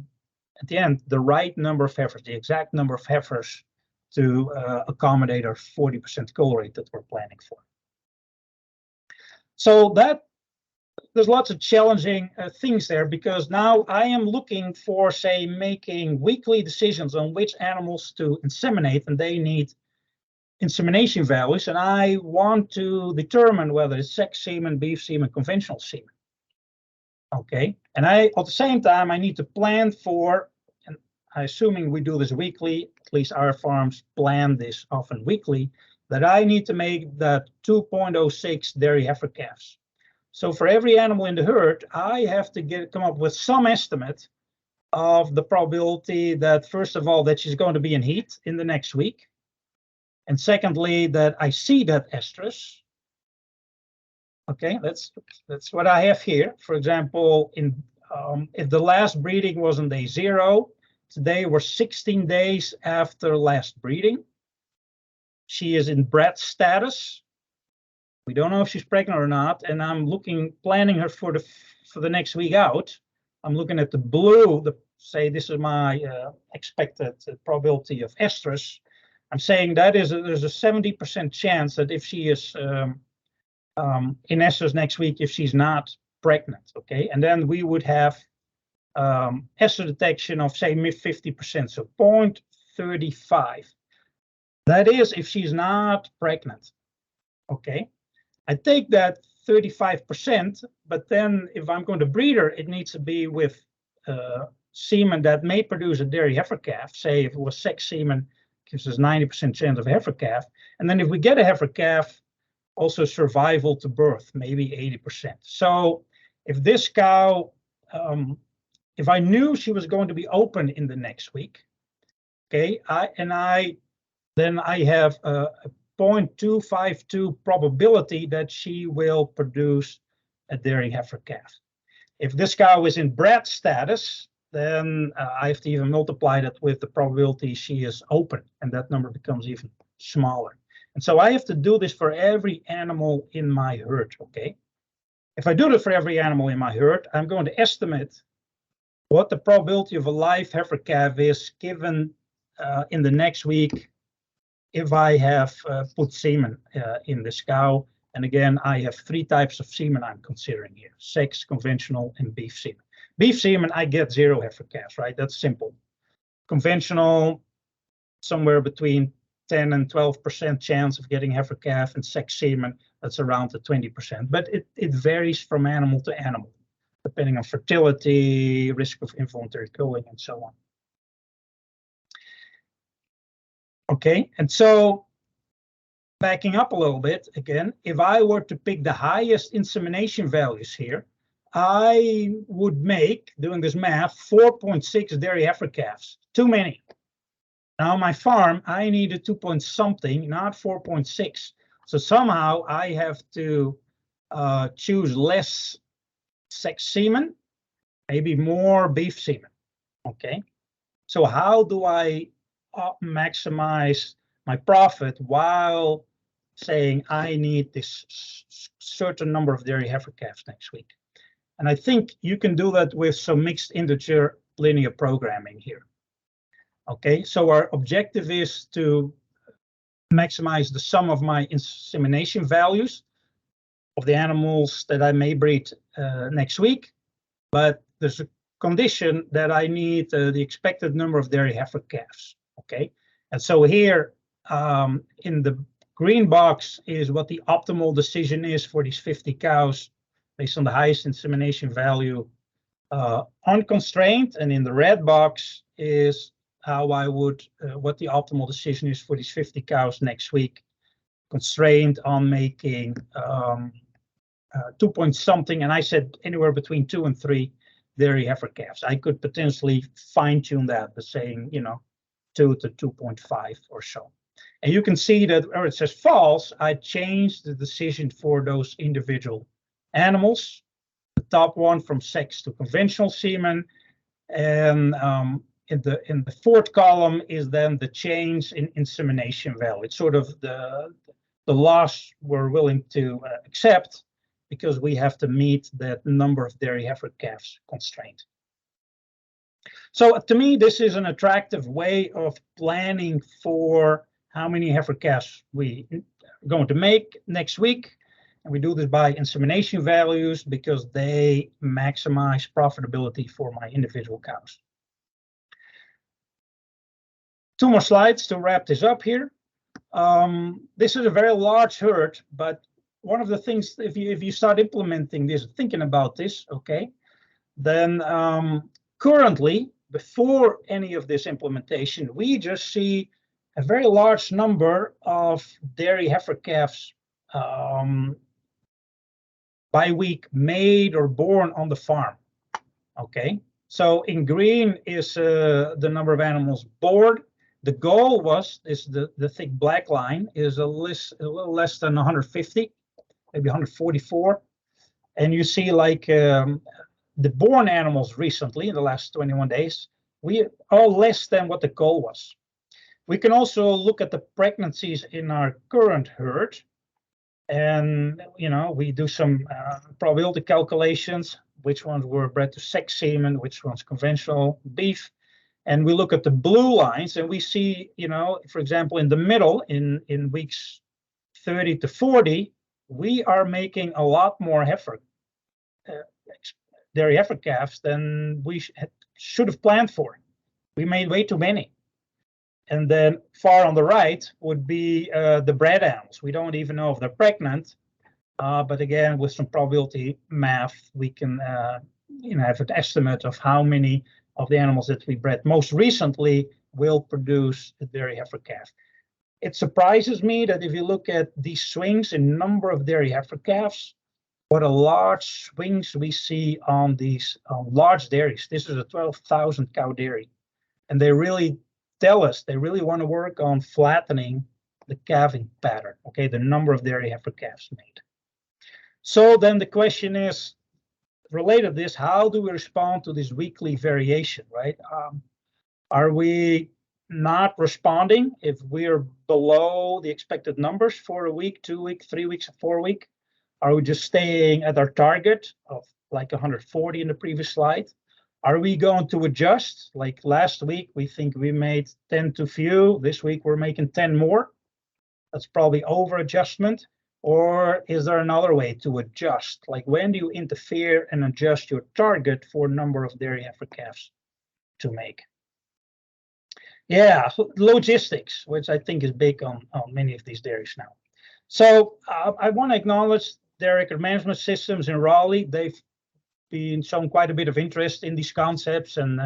at the end the right number of heifers, the exact number of heifers to accommodate our 40% cull rate that we're planning for. So there's lots of challenging things there, because now I am looking for, say, making weekly decisions on which animals to inseminate, and they need insemination values, and I want to determine whether it's sex semen, beef semen, conventional semen. Okay, and at the same time, I need to plan for, and I'm assuming we do this weekly, at least our farms plan this often weekly, that I need to make that 2.06 dairy heifer calves. So for every animal in the herd, I have to come up with some estimate of the probability that, first of all, that she's going to be in heat in the next week. And secondly, that I see that estrus. Okay, that's what I have here. For example, if the last breeding was on day 0, today we're 16 days after last breeding. She is in bred status. We don't know if she's pregnant or not, and I'm planning her for the next week out. I'm looking at the blue, say this is my expected probability of estrus. I'm saying that there's a 70% chance that if she is in estrus next week, if she's not pregnant, okay? And then we would have estrus detection of, say, mid 50%, so 0.35. That is if she's not pregnant, okay? I take that 35%, but then if I'm going to breed her, it needs to be with semen that may produce a dairy heifer calf. Say if it was sex semen, gives us 90% chance of a heifer calf. And then if we get a heifer calf, also survival to birth, maybe 80%. So if this cow, if I knew she was going to be open in the next week, okay, then I have a 0.252 probability that she will produce a dairy heifer calf. If this cow is in bred status, then I have to even multiply that with the probability she is open, and that number becomes even smaller. And so I have to do this for every animal in my herd, okay? If I do it for every animal in my herd, I'm going to estimate what the probability of a live heifer calf is given in the next week if I have put semen in this cow, And again, I have 3 types of semen I'm considering here: sex, conventional, and beef semen. Beef semen, I get 0 heifer calves, right? That's simple. Conventional, somewhere between 10 and 12% chance of getting heifer calf, and sex semen, that's around the 20%. But it varies from animal to animal, depending on fertility, risk of involuntary culling, and so on. Okay, and so backing up a little bit again, if I were to pick the highest insemination values here, I would make, doing this math, 4.6 dairy heifer calves. Too many. Now my farm, I need a 2 point something, not 4.6. So somehow I have to choose less sex semen, maybe more beef semen. Okay, so how do I maximize my profit while saying I need this certain number of dairy heifer calves next week? And I think you can do that with some mixed integer linear programming here. Okay, so our objective is to maximize the sum of my insemination values of the animals that I may breed next week, but there's a condition that I need the expected number of dairy heifer calves. Okay, and so here in the green box is what the optimal decision is for these 50 cows based on the highest insemination value unconstrained, and in the red box is how I would, what the optimal decision is for these 50 cows next week, constrained on making 2 point something, and I said anywhere between 2 and 3 dairy heifer calves. I could potentially fine tune that by saying, 2 to 2.5 or so. And you can see that where it says false, I changed the decision for those individual animals. The top one from sex to conventional semen, and in the fourth column is then the change in insemination value. It's sort of the loss we're willing to accept because we have to meet that number of dairy heifer calves constraint. So to me, this is an attractive way of planning for how many heifer calves we are going to make next week. And we do this by insemination values because they maximize profitability for my individual cows. 2 more slides to wrap this up here. This is a very large herd, but one of the things, if you start implementing this, thinking about this, okay, then currently, before any of this implementation, we just see a very large number of dairy heifer calves by week made or born on the farm. Okay, so in green is the number of animals born. The goal was, the thick black line is a little less than 150, maybe 144. And you see like the born animals recently in the last 21 days, we are less than what the goal was. We can also look at the pregnancies in our current herd. And, we do some probability calculations, which ones were bred to sex semen, which ones conventional beef. And we look at the blue lines and we see, for example, in the middle, in weeks 30 to 40, we are making a lot more dairy heifer calves than we should have planned for. We made way too many. And then far on the right would be the bred animals. We don't even know if they're pregnant, but again, with some probability math, we can have an estimate of how many of the animals that we bred most recently will produce a dairy heifer calf. It surprises me that if you look at these swings in number of dairy heifer calves, what a large swings we see on these large dairies. This is a 12,000 cow dairy, and they really tell us they really want to work on flattening the calving pattern, okay, the number of dairy heifer calves made. So then the question is, related to this, how do we respond to this weekly variation, right? Are we not responding if we're below the expected numbers for a week, 2 week, 3 weeks, 4 week? Are we just staying at our target of like 140 in the previous slide? Are we going to adjust? Like last week, we think we made 10 too few. This week, we're making 10 more. That's probably over adjustment. Or is there another way to adjust? Like when do you interfere and adjust your target for number of dairy heifer calves to make? Yeah, so logistics, which I think is big on many of these dairies now. So I want to acknowledge dairy record management systems in Raleigh. They've been shown quite a bit of interest in these concepts, and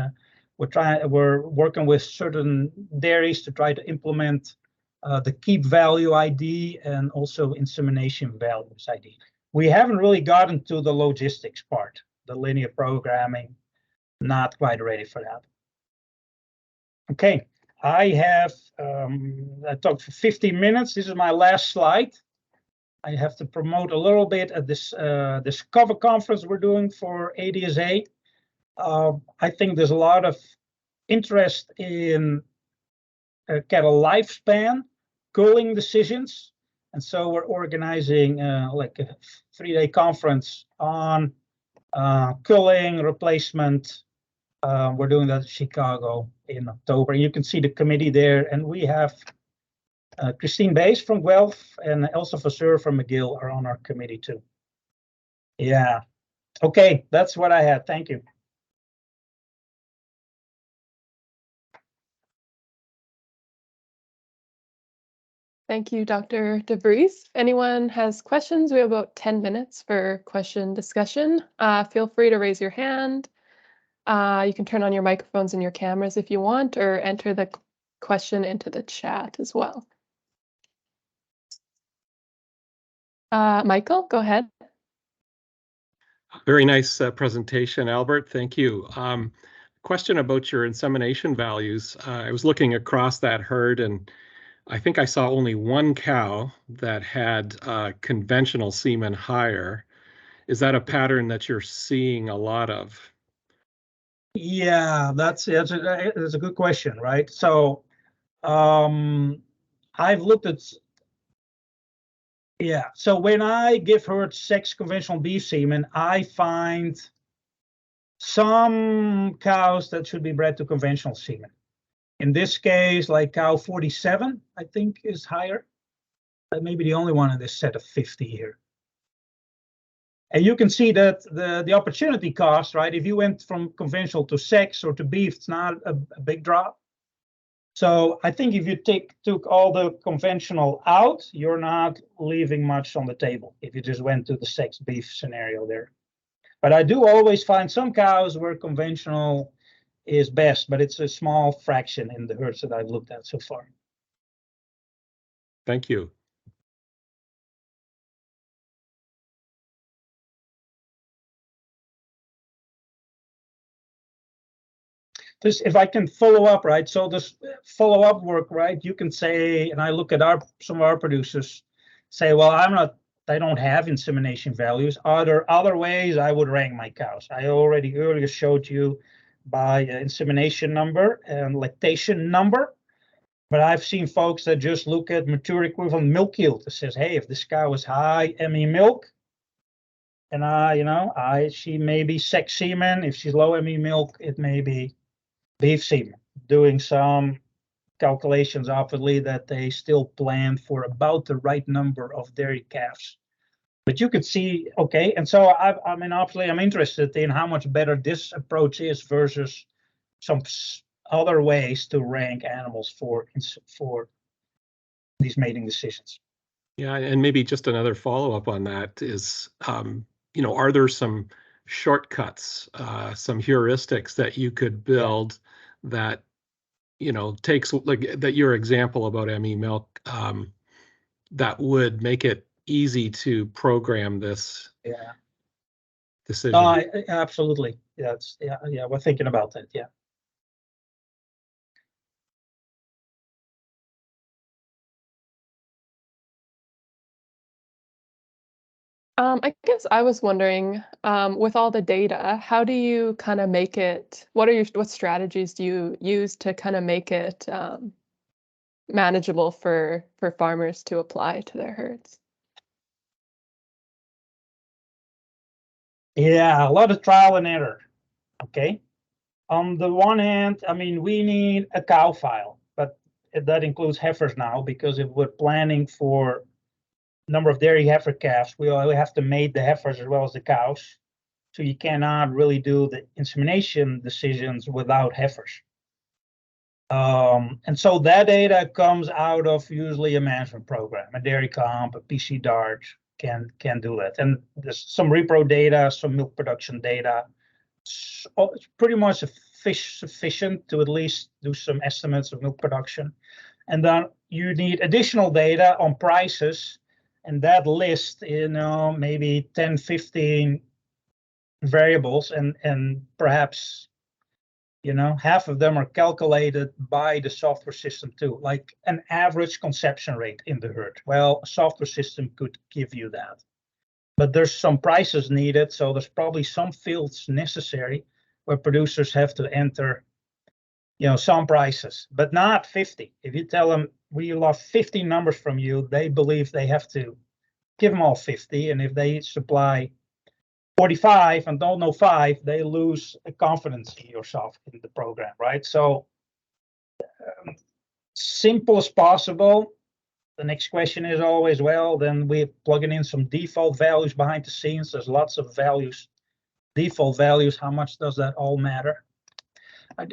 we're working with certain dairies to try to implement the keep value ID and also insemination values ID. We haven't really gotten to the logistics part, the linear programming, not quite ready for that. Okay, I talked for 15 minutes. This is my last slide. I have to promote a little bit at this cover conference we're doing for ADSA. I think there's a lot of interest in cattle lifespan, culling decisions. And so we're organizing like a 3-day conference on culling, replacement. We're doing that in Chicago in October. You can see the committee there, and we have Christine Bays from Guelph and Elsa Vasseur from McGill are on our committee too. Yeah. Okay, that's what I had. Thank you. Thank you, Dr. De Vries. If anyone has questions, we have about 10 minutes for question discussion. Feel free to raise your hand. You can turn on your microphones and your cameras if you want, or enter the question into the chat as well. Michael, go ahead. Very nice presentation, Albert. Thank you. Question about your insemination values. I was looking across that herd, and I think I saw only one cow that had conventional semen higher. Is that a pattern that you're seeing a lot of? Yeah, that's a good question, right? So I've looked at, yeah, so when I give her sex conventional beef semen, I find some cows that should be bred to conventional semen. In this case, like cow 47, I think is higher. That may be the only one in this set of 50 here. And you can see that the opportunity cost, right? If you went from conventional to sex or to beef, it's not a big drop. So I think if you took all the conventional out, you're not leaving much on the table if you just went to the sex beef scenario there. But I do always find some cows where conventional is best, but it's a small fraction in the herds that I've looked at so far. Thank you. This, if I can follow up, right? So this follow-up work, right? You can say, and I look at some of our producers, say, well, I don't have insemination values. Are there other ways I would rank my cows? I already earlier showed you by insemination number and lactation number, but I've seen folks that just look at mature equivalent milk yield that says, hey, if this cow is high ME milk, and she may be sex semen. If she's low ME milk, it may be beef semen. Doing some calculations, obviously, that they still plan for about the right number of dairy calves. But you could see, okay, and so I mean, obviously, I'm interested in how much better this approach is versus some other ways to rank animals for these mating decisions. Yeah, and maybe just another follow-up on that is, are there some shortcuts, some heuristics that you could build that, takes like that your example about ME milk, that would make it easy to program this decision? No, absolutely. Yeah, we're thinking about that. Yeah. I guess I was wondering, with all the data, how do you kind of make it, what strategies do you use to kind of make it manageable for farmers to apply to their herds? Yeah, a lot of trial and error. Okay. On the one hand, I mean, we need a cow file, but that includes heifers now, because if we're planning for number of dairy heifer calves, we have to mate the heifers as well as the cows. So you cannot really do the insemination decisions without heifers. And so that data comes out of usually a management program, a dairy comp, a PC DART can do that. And there's some repro data, some milk production data. It's pretty much sufficient to at least do some estimates of milk production. And then you need additional data on prices, and that list, maybe 10, 15 variables, and perhaps half of them are calculated by the software system too, like an average conception rate in the herd. Well, a software system could give you that, but there's some prices needed, so there's probably some fields necessary where producers have to enter some prices, but not 50. If you tell them we love 50 numbers from you, they believe they have to give them all 50, and if they supply 45 and don't know 5, they lose confidence in yourself in the program, right? So simple as possible. The next question is always, well, then we're plugging in some default values behind the scenes. There's lots of values, default values. How much does that all matter?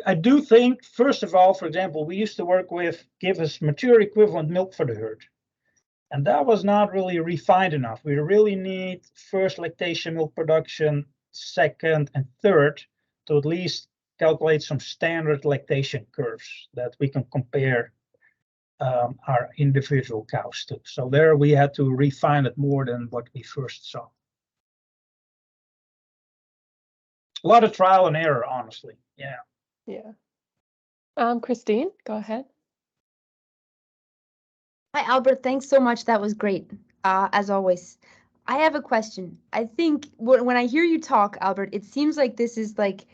I do think, first of all, for example, we used to work with give us mature equivalent milk for the herd. And that was not really refined enough. We really need first lactation milk production, second and third, to at least calculate some standard lactation curves that we can compare our individual cows to. So there we had to refine it more than what we first saw. A lot of trial and error, honestly. Yeah. Yeah. Christine, go ahead. Hi, Albert. Thanks so much. That was great, as always. I have a question. I think when I hear you talk, Albert, it seems like this is like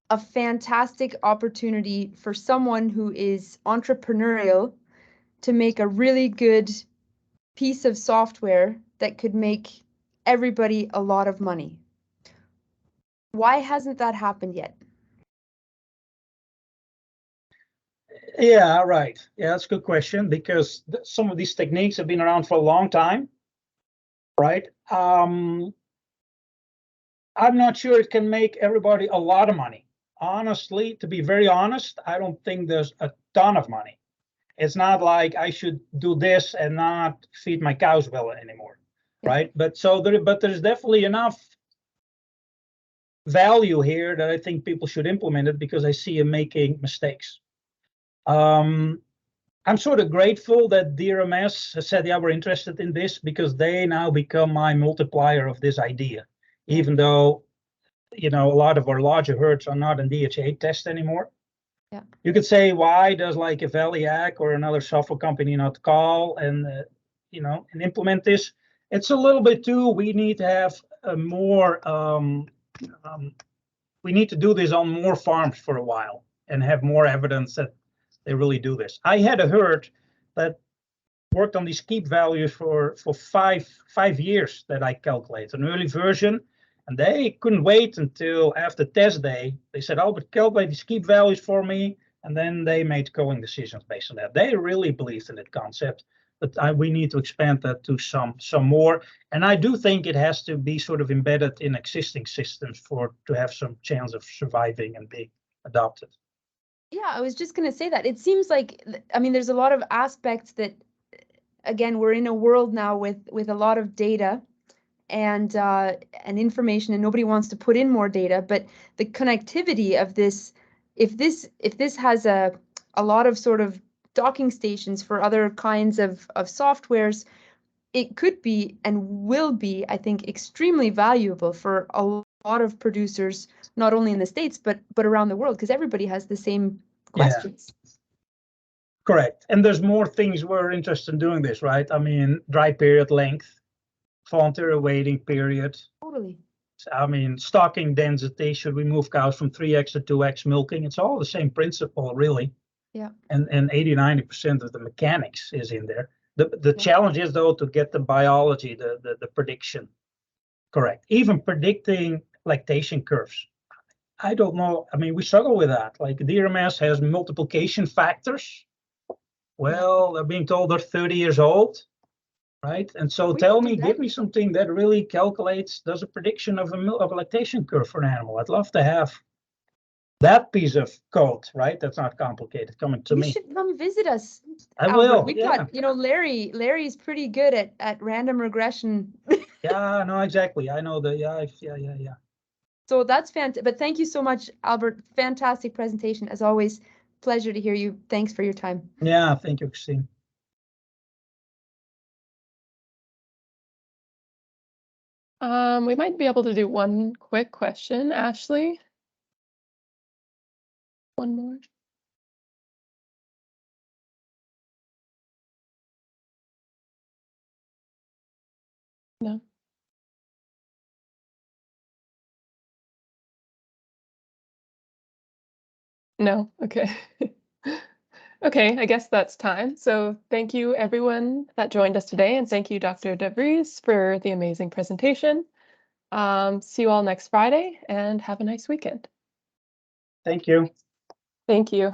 a fantastic opportunity for someone who is entrepreneurial to make a really good piece of software that could make everybody a lot of money. Why hasn't that happened yet? Yeah, right. Yeah, that's a good question, because some of these techniques have been around for a long time, right? I'm not sure it can make everybody a lot of money. Honestly, to be very honest, I don't think there's a ton of money. It's not like I should do this and not feed my cows well anymore, right? But there's definitely enough value here that I think people should implement it, because I see them making mistakes. I'm sort of grateful that DRMS has said, yeah, we're interested in this, because they now become my multiplier of this idea, even though, a lot of our larger herds are not in DHA test anymore. Yeah. You could say, why does like a Valiac or another software company not call and implement this? It's a little bit too, we need to have a more, we need to do this on more farms for a while and have more evidence that they really do this. I had a herd that worked on these keep values for 5 years that I calculated, an early version, and they couldn't wait until after test day. They said, Albert, calculate these keep values for me, and then they made going decisions based on that. They really believed in that concept, but we need to expand that to some more. And I do think it has to be sort of embedded in existing systems to have some chance of surviving and being adopted. Yeah, I was just going to say that. It seems like, I mean, there's a lot of aspects that, again, we're in a world now with a lot of data and information, and nobody wants to put in more data. But the connectivity of this, if this has a lot of sort of docking stations for other kinds of softwares, it could be and will be, I think, extremely valuable for a lot of producers, not only in the States, but around the world, because everybody has the same questions. Yeah. Correct. And there's more things we're interested in doing this, right? I mean, dry period length, voluntary waiting period. Totally. I mean, stocking density, should we move cows from 3x to 2x milking? It's all the same principle, really. Yeah. And 80-90% of the mechanics is in there. The challenge is, though, to get the biology, the prediction correct. Even predicting lactation curves. I don't know. I mean, we struggle with that. Like DRMS has multiplication factors. Well, they're being told they're 30 years old. right? And so We tell can do me, that. give me something that really calculates, does a prediction of a lactation curve for an animal. I'd love to have that piece of code, right? That's not complicated coming to You me. should come visit us, I Albert. will, We've yeah. got, you know, Larry's pretty good at random regression. Yeah, no, exactly. I know the, yeah. So that's fantastic. But thank you so much, Albert. Fantastic presentation. As always, pleasure to hear you. Thanks for your time. Yeah, thank you, Christine. We might be able to do one quick question, Ashley. One more. No. No, okay. Okay, I guess that's time. So thank you everyone that joined us today, and thank you, Dr. De Vries, for the amazing presentation. See you all next Friday, and have a nice weekend. Thank you. Thank you.